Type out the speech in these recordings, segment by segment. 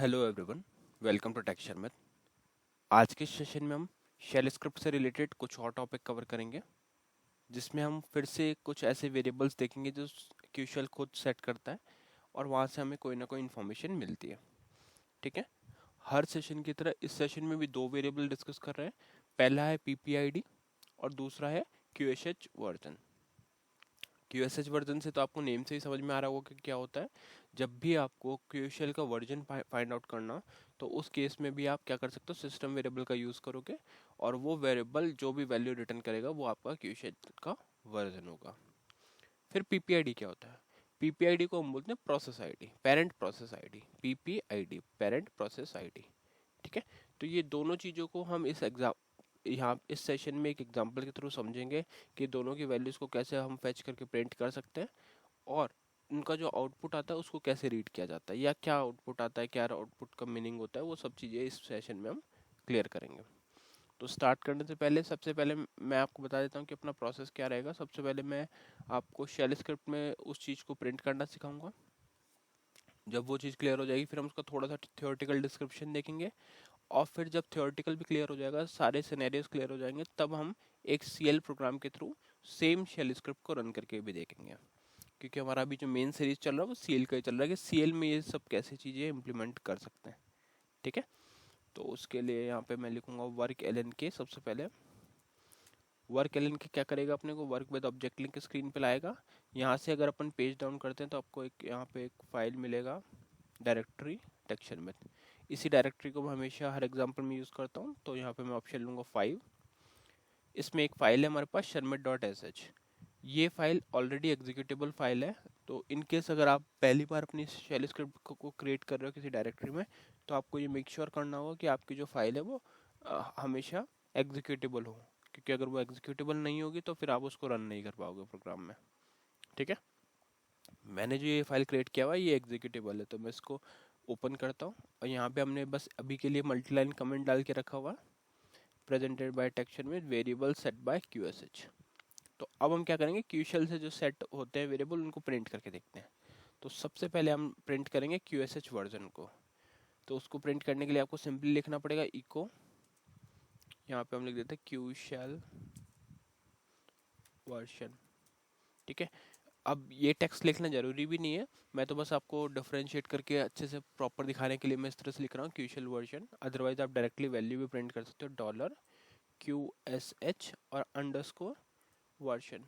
Hello everyone, welcome to tech Sharmit. आज के session में हम शेल स्क्रिप्ट से रिलेटेड कुछ और टॉपिक कवर करेंगे, जिसमें हम फिर से कुछ ऐसे वेरिएबल्स देखेंगे जो क्यूशल खुद सेट करता है और वहाँ से हमें कोई ना कोई इन्फॉर्मेशन मिलती है। ठीक है, हर सेशन की तरह इस सेशन में भी दो वेरिएबल डिस्कस कर रहे हैं। पहला है पीपीआईडी और दूसरा है क्यूएसएच वर्जन। क्यूएसएच वर्जन से तो आपको नेम से ही समझ में आ रहा होगा कि क्या होता है। जब भी आपको क्यूएसएल का वर्जन फाइंड आउट करना हो, तो उस केस में भी आप क्या कर सकते हो, सिस्टम वेरिएबल का यूज़ करोगे और वो वेरिएबल जो भी वैल्यू रिटर्न करेगा वो आपका क्यूएसएल का वर्जन होगा। फिर पीपीआईडी क्या होता है? पीपीआईडी को हम बोलते हैं process ID, parent process ID. PPID parent process ID. ठीक है, तो ये दोनों चीज़ों को हम यहाँ इस सेशन में एक एग्जांपल के थ्रू समझेंगे कि दोनों की वैल्यूज़ को कैसे हम फेच करके प्रिंट कर सकते हैं और उनका जो आउटपुट आता है उसको कैसे रीड किया जाता है, या क्या आउटपुट आता है, क्या आउटपुट का मीनिंग होता है, वो सब चीज़ें इस सेशन में हम क्लियर करेंगे। तो स्टार्ट करने से पहले सबसे पहले मैं आपको बता देता हूँ कि अपना प्रोसेस क्या रहेगा। सबसे पहले मैं आपको शेल स्क्रिप्ट में उस चीज़ को प्रिंट करना सिखाऊंगा। जब वो चीज़ क्लियर हो जाएगी फिर हम उसका थोड़ा सा थ्योरेटिकल डिस्क्रिप्शन देखेंगे, और फिर जब थ्योरेटिकल भी क्लियर हो जाएगा, सारे सिनेरियोज क्लियर हो जाएंगे, तब हम एक सीएल प्रोग्राम के थ्रू सेम शेल स्क्रिप्ट को रन करके भी देखेंगे। क्योंकि हमारा अभी जो मेन सीरीज चल रहा है वो सीएल का ही चल रहा है कि सीएल में ये सब कैसे चीज़ें इंप्लीमेंट कर सकते हैं। ठीक है, तो उसके लिए यहाँ पे मैं लिखूंगा वर्क एल के। सबसे पहले वर्क एल के क्या करेगा, अपने को work with object link screen पे लाएगा। यहाँ से अगर अपन पेज डाउन करते हैं तो आपको एक यहाँ पे एक फाइल मिलेगा, डायरेक्टरी टेक्सचर में। इसी डायरेक्टरी को मैं हमेशा हर एग्जांपल में यूज़ करता हूँ, तो यहाँ पे मैं ऑप्शन लूँगा 5। इसमें एक फ़ाइल है हमारे पास शर्मिट.sh। ये फाइल ऑलरेडी एग्जीक्यूटेबल फाइल है, तो इन केस अगर आप पहली बार अपनी शेल स्क्रिप्ट को क्रिएट कर रहे हो किसी डायरेक्टरी में, तो आपको ये मेक श्योर करना होगा कि आपकी जो फाइल है वो हमेशा एग्जीक्यूटेबल हो। क्योंकि अगर वो एग्जीक्यूटेबल नहीं होगी तो फिर आप उसको रन नहीं कर पाओगे प्रोग्राम में। ठीक है, मैंने जो ये फाइल क्रिएट किया हुआ है ये एग्जीक्यूटेबल है, तो मैं इसको ओपन करता हूँ और यहाँ पे हमने बस अभी के लिए मल्टीलाइन कमेंट डाल के रखा हुआ, प्रेजेंटेड बाय टेक्सचर में वेरिएबल सेट बाय क्यूएसएच। तो अब हम क्या करेंगे, क्यूशल से जो सेट होते हैं वेरिएबल उनको प्रिंट करके देखते हैं। तो सबसे पहले हम प्रिंट करेंगे क्यूएसएच वर्जन को। तो उसको प्रिंट करने के लिए आपको सिंपली लिखना पड़ेगा इको, यहाँ पे हम लिख देते हैं क्यूशल वर्जन। ठीक है, अब ये टेक्स्ट लिखना जरूरी भी नहीं है, मैं तो बस आपको डिफरेंशिएट करके अच्छे से प्रॉपर दिखाने के लिए मैं इस तरह से लिख रहा हूँ क्यूशल वर्जन। अदरवाइज आप डायरेक्टली वैल्यू भी प्रिंट कर सकते हो, डॉलर क्यूएसएच और अंडरस्कोर वर्जन।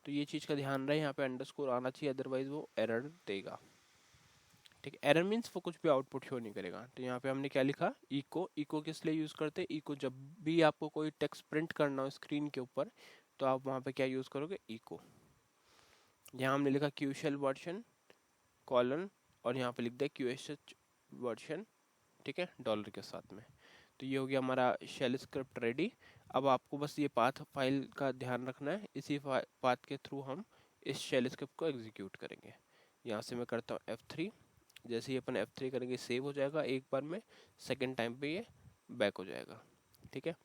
तो ये चीज़ का ध्यान रहे, यहाँ पे अंडरस्कोर आना चाहिए, अदरवाइज वो एरर देगा। ठीक है, एरर मीन्स वो कुछ भी आउटपुट शो नहीं करेगा। तो यहाँ पे हमने क्या लिखा, इको। इको किस लिए यूज़ करते हैं, इको जब भी आपको कोई टेक्स्ट प्रिंट करना हो स्क्रीन के ऊपर, तो आप वहाँ पे क्या यूज़ करोगे, इको। यहाँ हमने लिखा क्यूशल वर्जन कॉलन, और यहाँ पे लिख दिया क्यूएसएच वर्जन। ठीक है, डॉलर के साथ में। तो ये हो गया हमारा शेल स्क्रिप्ट रेडी। अब आपको बस ये पाथ फाइल का ध्यान रखना है, इसी पाथ के थ्रू हम इस शेल स्क्रिप्ट को एग्जीक्यूट करेंगे। यहाँ से मैं करता हूँ F3। जैसे ही अपन F3 करेंगे सेव हो जाएगा एक बार में, सेकेंड टाइम पे ये बैक हो जाएगा। ठीक है,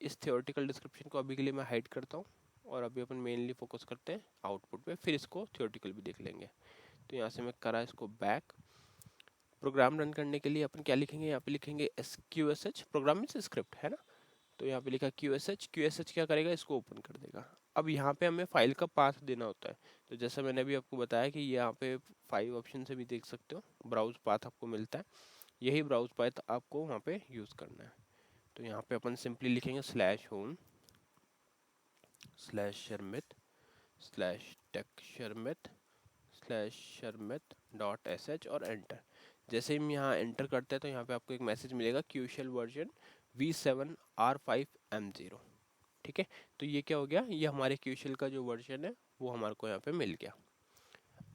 इस थियोरेटिकल डिस्क्रिप्शन को अभी के लिए मैं हाइड करता हूँ और अभी अपन मेनली फोकस करते हैं आउटपुट पे, फिर इसको थियोरेटिकल भी देख लेंगे। तो यहाँ से मैं करा इसको बैक। प्रोग्राम रन करने के लिए अपन क्या लिखेंगे, यहाँ पे लिखेंगे SQSH, प्रोग्राम मीन्स स्क्रिप्ट है ना। तो यहाँ पे लिखा QSH। QSH क्या करेगा, इसको ओपन कर देगा। अब यहाँ पे हमें फाइल का पाथ देना होता है। तो जैसा मैंने अभी आपको बताया कि यहाँ पे 5 ऑप्शन से भी देख सकते हो, ब्राउज पाथ आपको मिलता है, यही ब्राउज पाथ आपको वहाँ पे यूज़ करना है। तो यहाँ पे अपन सिंपली लिखेंगे /home /शर्मित /टेक्शर्मित /शर्मित.sh और एंटर। जैसे ही हम यहाँ एंटर करते हैं तो यहाँ पे आपको एक मैसेज मिलेगा क्यूशल वर्जन V7R5M0। ठीक है, तो ये क्या हो गया, ये हमारे क्यूशल का जो वर्जन है वो हमारे को यहाँ पे मिल गया।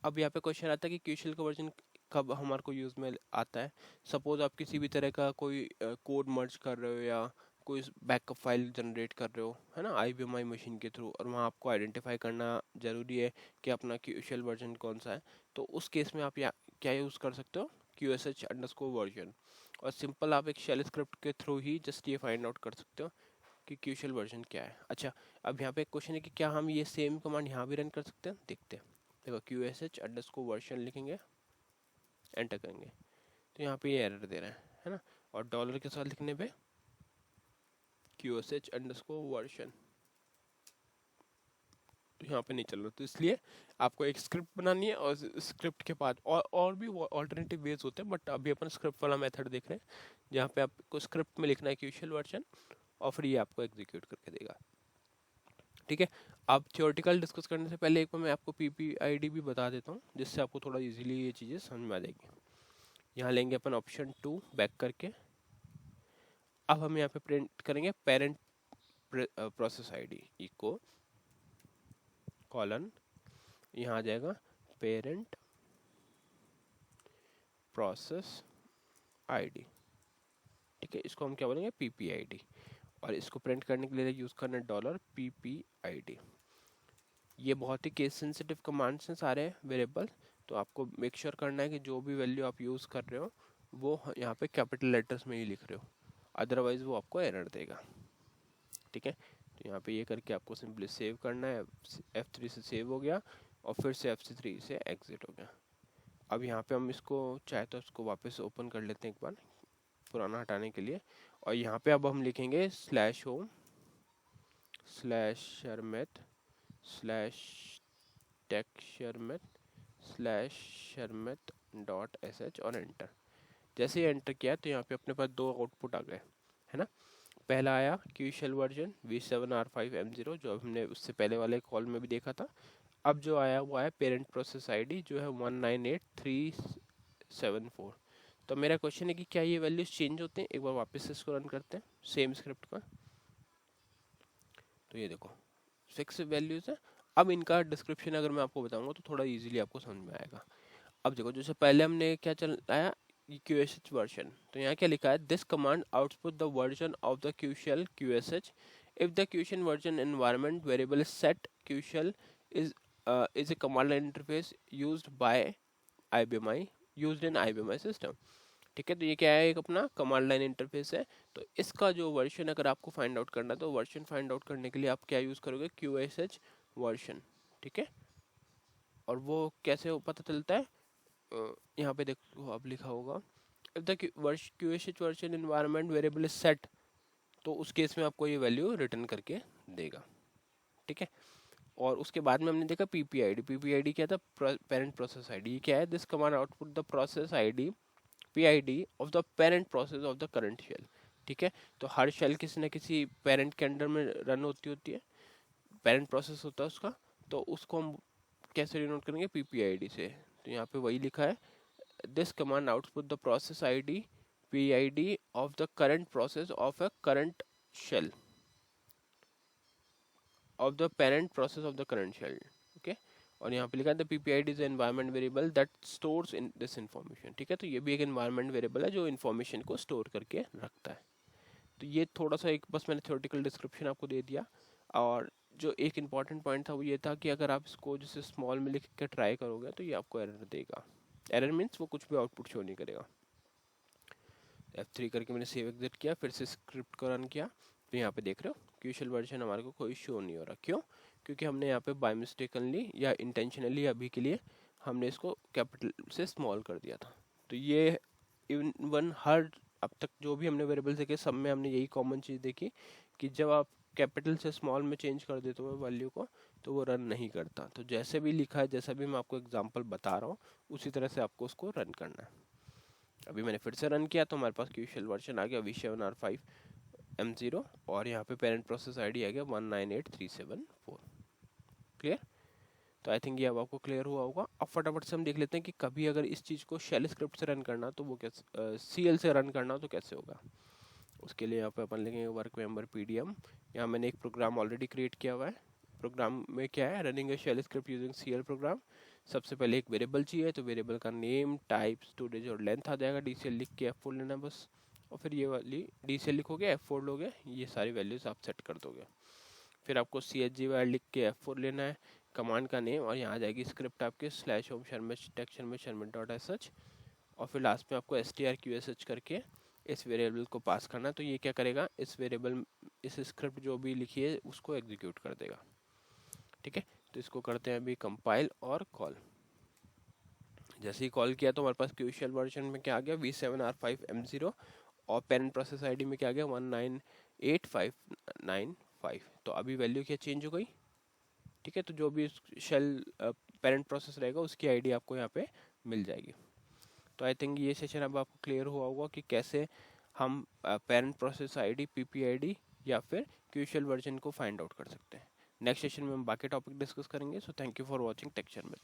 अब यहाँ पे क्वेश्चन आता है कि क्यूशल का वर्जन कब हमारे को यूज़ में आता है। सपोज आप किसी भी तरह का कोई कोड मर्ज कर रहे हो या कोई बैकअप फाइल जनरेट कर रहे हो, है ना, IBMI मशीन के थ्रू, और वहाँ आपको आइडेंटिफाई करना ज़रूरी है कि अपना क्यूशल वर्जन कौन सा है। तो उस केस में आप क्या यूज़ कर सकते हो, QSH_वर्जन। और सिंपल आप एक शेल स्क्रिप्ट के थ्रू ही जस्ट ये फाइंड आउट कर सकते हो कि क्यूशल वर्जन क्या है। अच्छा, अब यहाँ पे एक क्वेश्चन है कि क्या हम ये सेम कमांड यहाँ भी रन कर सकते हैं, देखते हैं। देखो QSH_वर्जन लिखेंगे, एंटर करेंगे, तो यहाँ पे ये एरर दे रहा है ना। और डॉलर के साथ लिखने पे QSH_version तो यहाँ पे नहीं चल रहा। तो इसलिए आपको एक स्क्रिप्ट बनानी है और स्क्रिप्ट के बाद और भी ऑल्टरनेटिव वेज होते हैं, बट अभी अपन स्क्रिप्ट वाला मेथड देख रहे हैं जहाँ पे आपको स्क्रिप्ट में लिखना है क्यूशल वर्जन और फिर ये आपको एग्जीक्यूट करके देगा। ठीक है, अब थियोरेटिकल डिस्कस करने से पहले एक बार मैं आपको PPID भी बता देता हूँ जिससे आपको थोड़ा इजीली ये चीज़ें समझ में आ जाएगी। यहाँ लेंगे अपन ऑप्शन 2 बैक करके, अब हम यहाँ पे प्रिंट करेंगे parent process ID echo colon, यहाँ आ जाएगा पेरेंट प्रोसेस ID। ठीक है, इसको हम क्या बोलेंगे PPID, और इसको प्रिंट करने के लिए यूज़ करना है $PPID। ये बहुत ही केस सेंसिटिव कमांड्स हैं सारे वेरिएबल, तो आपको मेक श्योर करना है कि जो भी वैल्यू आप यूज़ कर रहे हो वो यहाँ पे कैपिटल लेटर्स में ही लिख रहे हो, अदरवाइज वो आपको एरर देगा। ठीक है, तो यहाँ पे ये करके आपको सिंपली सेव करना है। F3 से सेव हो गया और फिर से F3 से एग्जिट हो गया। अब यहाँ पे हम इसको चाहे तो इसको वापस ओपन कर लेते हैं एक बार पुराना हटाने के लिए, और यहाँ पे अब हम लिखेंगे /home /sharmet /texsharmet/sharmet.sh और एंटर। जैसे ही एंटर किया तो यहाँ पे अपने पास दो आउटपुट आ गए, है ना। पहला आया क्यूशल वर्जन V7R5M0 जो हमने उससे पहले वाले कॉल में भी देखा था। अब जो आया वो आया पेरेंट प्रोसेस ID जो है 198374। तो मेरा क्वेश्चन है कि क्या ये वैल्यूज चेंज होते हैं। एक बार वापस से इसको रन करते हैं सेम स्क्रिप्ट का, तो ये देखो 6 वैल्यूज है। अब इनका डिस्क्रिप्शन अगर मैं आपको बताऊंगा तो थोड़ा इजीली आपको समझ में आएगा। अब देखो जैसे पहले हमने क्या चलाया QSH वर्जन, तो यहाँ क्या लिखा है, this command output the version of the QSHL QSH if the QSH version environment variable is set QSHL is a command line interface used in IBMI system। ठीक है, तो ये क्या है, एक अपना कमांड लाइन इंटरफेस है। तो इसका जो वर्जन अगर आपको फाइंड आउट करना है तो वर्जन फाइंड आउट करने के लिए आप क्या यूज़ करोगे, QSH वर्जन। ठीक है, और वो कैसे पता चलता है, यहाँ पे देखो अब लिखा होगा if the QSH version environment variable is set, तो उस केस में आपको ये वैल्यू रिटर्न करके देगा। ठीक है, और उसके बाद में हमने देखा PPID क्या था, पेरेंट प्रोसेस ID। ये क्या है, this command output the process ID PID of the parent process of the current shell. ठीक है, तो हर शेल किसी न किसी पेरेंट के अंडर में रन होती है, पेरेंट प्रोसेस होता है उसका, तो उसको हम कैसे डिनोट करेंगे, PPID से। तो यहाँ पे वही लिखा है, this command output the process ID PID of the current process of a current shell of the parent process of the current shell. Okay, और यहाँ पे लिखा है the PPID is environment variable that stores in this information. ठीक है, तो ये भी एक एनवायरनमेंट वेरिएबल है जो इन्फॉर्मेशन को स्टोर करके रखता है। तो ये थोड़ा सा एक बस मैंने थ्योरेटिकल डिस्क्रिप्शन आपको दे दिया। और जो एक इम्पॉर्टेंट पॉइंट था वो ये था कि अगर आप इसको जैसे स्मॉल में लिख के ट्राई करोगे तो ये आपको एरर देगा। एरर मीन्स वो कुछ भी आउटपुट शो नहीं करेगा। F3 करके मैंने सेव एग्जिट किया, फिर से स्क्रिप्ट को रन किया, तो यहाँ पे देख रहे हो क्यूशल वर्जन हमारे को कोई शो नहीं हो रहा। क्यों? क्योंकि हमने यहाँ पे बाय मिस्टेकनली या इंटेंशनली अभी के लिए हमने इसको कैपिटल से स्मॉल कर दिया था। तो ये इवन हर अब तक जो भी हमने वेरिएबल देखे सब में हमने यही कॉमन चीज़ देखी कि जब आप कैपिटल से स्मॉल में चेंज कर देते हो वैल्यू को तो वो रन नहीं करता। तो जैसे भी लिखा है, जैसा भी मैं आपको एग्जांपल बता रहा हूँ उसी तरह से आपको उसको रन करना है। अभी मैंने फिर से रन किया तो हमारे पास क्यूशल वर्जन आ गया V7R5M0 और यहाँ पे पेरेंट प्रोसेस ID आ गया 198374। क्लियर? तो आई थिंक ये अब आपको क्लियर हुआ होगा। अब फटाफट से हम देख लेते हैं कि कभी अगर इस चीज़ को शेल स्क्रिप्ट से रन करना तो वो कैसे, CL से रन करना तो कैसे होगा। उसके लिए यहाँ पे अपन लिखेंगे वर्क मेंबर PDM। यहाँ मैंने एक प्रोग्राम ऑलरेडी क्रिएट किया हुआ है। प्रोग्राम में क्या है, running a shell script using CL program. सबसे पहले एक वेरिएबल चाहिए, तो वेरिएबल का नेम, टाइप, स्टोरेज और लेंथ आ जाएगा। DCL लिख के F4 लेना बस, और फिर ये वाली DCL लिखोगे, F4 लोगे, ये सारी वैल्यूज आप सेट कर दोगे। फिर आपको CHG लिख के F4 लेना है, कमांड का नेम, और यहाँ आ जाएगी स्क्रिप्ट आपके /home sharmet और फिर लास्ट में आपको strqsh करके इस वेरिएबल को पास करना है। तो ये क्या करेगा, इस वेरिएबल इस स्क्रिप्ट जो भी लिखी है उसको एग्जीक्यूट कर देगा। ठीक है, तो इसको करते हैं अभी कंपाइल और कॉल। जैसे ही कॉल किया तो हमारे पास क्यूशल वर्जन में क्या आ गया, V7R5M0, और पेरेंट प्रोसेस आईडी में क्या आ गया, 1985595। तो अभी वैल्यू क्या चेंज हो गई, ठीक है। तो जो भी शेल पेरेंट प्रोसेस रहेगा उसकी आईडी आपको यहाँ पे मिल जाएगी। तो आई थिंक ये सेशन अब आपको क्लियर हुआ होगा कि कैसे हम पेरेंट प्रोसेस आईडी, पीपीआईडी या फिर क्यूशल वर्जन को फाइंड आउट कर सकते हैं। नेक्स्ट सेशन में हम बाकी टॉपिक डिस्कस करेंगे। So thank you for watching texture में।